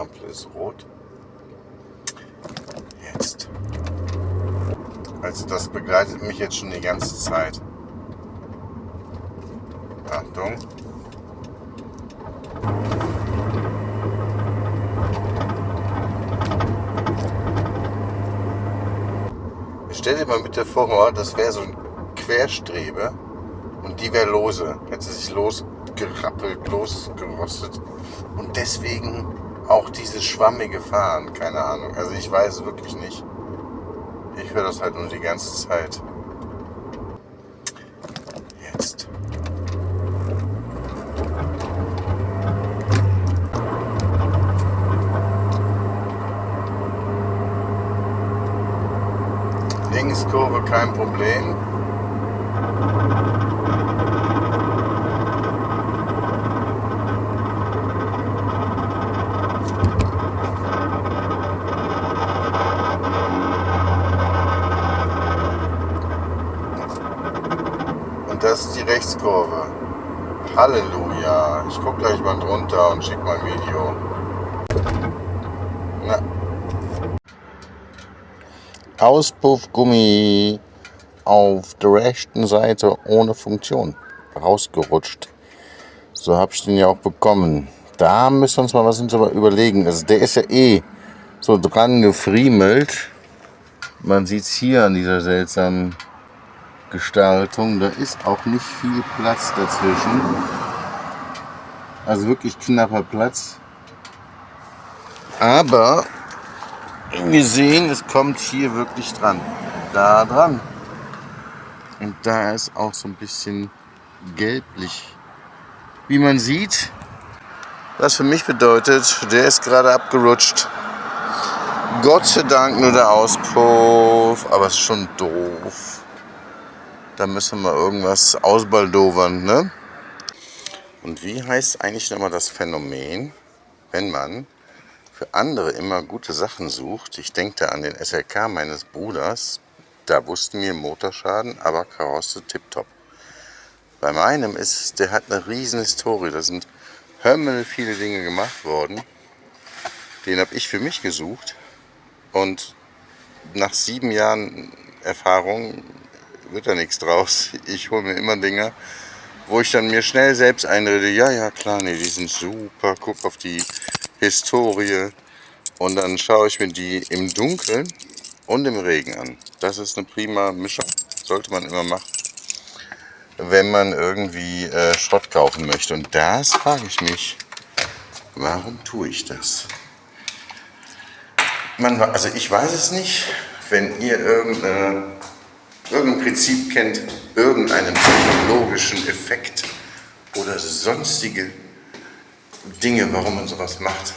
Ampel ist rot. Jetzt. Also das begleitet mich jetzt schon die ganze Zeit. Achtung. Stell dir mal bitte vor, das wäre so ein Querstrebe und die wäre lose. Hätte sie sich losgerappelt, losgerostet. Und deswegen auch dieses schwammige Fahren, keine Ahnung. Also ich weiß es wirklich nicht. Ich höre das halt nur die ganze Zeit. Jetzt. Linkskurve kein Problem. Und das ist die Rechtskurve. Halleluja. Ich gucke gleich mal drunter und schicke mal ein Video. Na. Auspuffgummi auf der rechten Seite ohne Funktion. Rausgerutscht. So habe ich den ja auch bekommen. Da müssen wir uns mal was überlegen. Also der ist ja eh so dran gefriemelt. Man sieht es hier an dieser seltsamen Gestaltung. Da ist auch nicht viel Platz dazwischen. Also wirklich knapper Platz. Aber wir sehen, es kommt hier wirklich dran. Da dran. Und da ist auch so ein bisschen gelblich. Wie man sieht, was für mich bedeutet, der ist gerade abgerutscht. Gott sei Dank nur der Auspuff, aber es ist schon doof. Da müssen wir irgendwas ausbaldowern, ne? Und wie heißt eigentlich nochmal das Phänomen, wenn man für andere immer gute Sachen sucht? Ich denke da an den SLK meines Bruders. Da wussten wir Motorschaden, aber Karosse tipptopp. Bei meinem ist, der hat eine riesen Historie. Da sind viele Dinge gemacht worden. Den habe ich für mich gesucht. Und nach 7 Jahren Erfahrung wird da nichts draus. Ich hole mir immer Dinge, wo ich dann mir schnell selbst einrede, ja klar, nee, die sind super, guck auf die Historie. Und dann schaue ich mir die im Dunkeln und im Regen an. Das ist eine prima Mischung, sollte man immer machen, wenn man irgendwie Schrott kaufen möchte. Und das frage ich mich, warum tue ich das? Also ich weiß es nicht, wenn ihr irgendein Prinzip kennt, irgendeinen psychologischen Effekt oder sonstige Dinge, warum man sowas macht,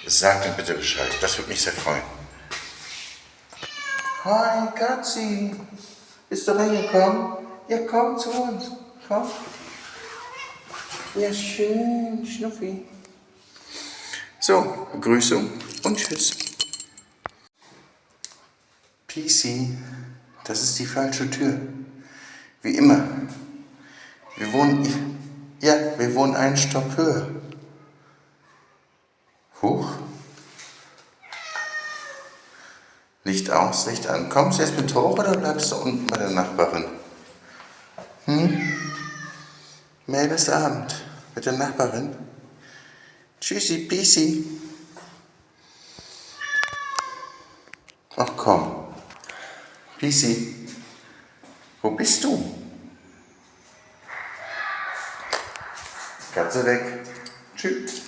sagt mir bitte Bescheid. Das würde mich sehr freuen. Hi Katzi, bist du reingekommen? Ja, komm zu uns. Komm. Ja, schön, Schnuffi. So, Begrüßung und Tschüss. PC, das ist die falsche Tür. Wie immer. Wir wohnen einen Stock höher. Huch. Licht aus, Licht an. Kommst du jetzt mit hoch oder bleibst du unten bei der Nachbarin? Mehr bis Abend mit der Nachbarin. Tschüssi, Pissi. Ach komm. Pissi, wo bist du? Katze weg. Tschüss.